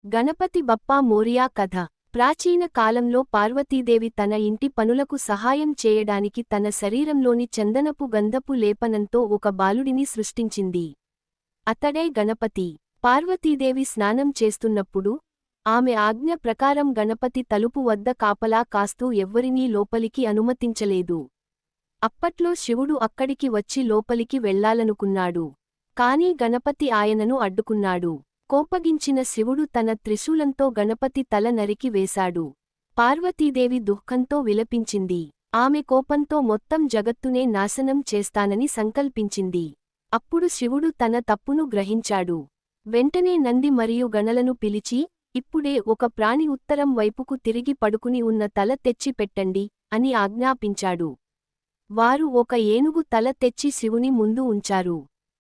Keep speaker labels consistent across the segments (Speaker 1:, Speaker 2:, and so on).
Speaker 1: గణపతి బప్పా మోరియా కథ. ప్రాచీన కాలంలో పార్వతీదేవి తన ఇంటి పనులకు సహాయం చేయడానికి తన శరీరంలోని చందనపు గంధపు లేపనంతో ఒక బాలుడిని సృష్టించింది. అతడే గణపతి. పార్వతీదేవి స్నానం చేస్తున్నప్పుడు ఆమె ఆజ్ఞ ప్రకారం గణపతి తలుపు వద్ద కాపలా కాస్తూ ఎవ్వరినీ లోపలికి అనుమతించలేదు. అప్పట్లో శివుడు అక్కడికి వచ్చి లోపలికి వెళ్లాలనుకున్నాడు. కాని గణపతి ఆయనను అడ్డుకున్నాడు. కోపగించిన శివుడు తన త్రిశూలంతో గణపతి తల నరికి వేశాడు. పార్వతీదేవి దుఃఖంతో విలపించింది. ఆమె కోపంతో మొత్తం జగత్తునే నాశనం చేస్తానని సంకల్పించింది. అప్పుడు శివుడు తన తప్పును గ్రహించాడు. వెంటనే నంది మరియు గణలను పిలిచి, ఇప్పుడే ఒక ప్రాణి ఉత్తరం వైపుకు తిరిగి పడుకుని ఉన్న తల తెచ్చి పెట్టండి అని ఆజ్ఞాపించాడు. వారు ఒక ఏనుగు తల తెచ్చి శివుని ముందు ఉంచారు.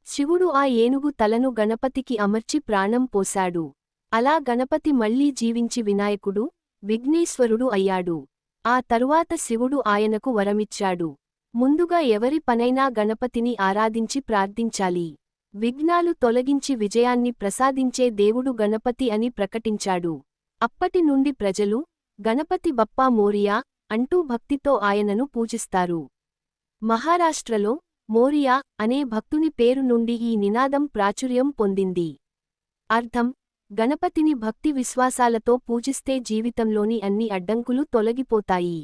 Speaker 1: శివుడు ఆ ఏనుగు తలను గణపతికి అమర్చి ప్రాణం పోశాడు. అలా గణపతి మళ్లీ జీవించి వినాయకుడు, విఘ్నేశ్వరుడు అయ్యాడు. ఆ తరువాత శివుడు ఆయనకు వరమిచ్చాడు. ముందుగా ఎవరి పనైనా గణపతిని ఆరాధించి ప్రార్థించాలి. విఘ్నాలు తొలగించి విజయాన్ని ప్రసాదించే దేవుడు గణపతి అని ప్రకటించాడు. అప్పటి నుండి ప్రజలు గణపతి బప్పా మోరియా అంటూ భక్తితో ఆయనను పూజిస్తారు. మహారాష్ట్రలో మోరియా అనే భక్తుని పేరు నుండి ఈ నినాదం ప్రాచుర్యం పొందింది. అర్థం: గణపతిని భక్తి విశ్వాసాలతో పూజిస్తే జీవితంలోని అన్ని అడ్డంకులు తొలగిపోతాయి.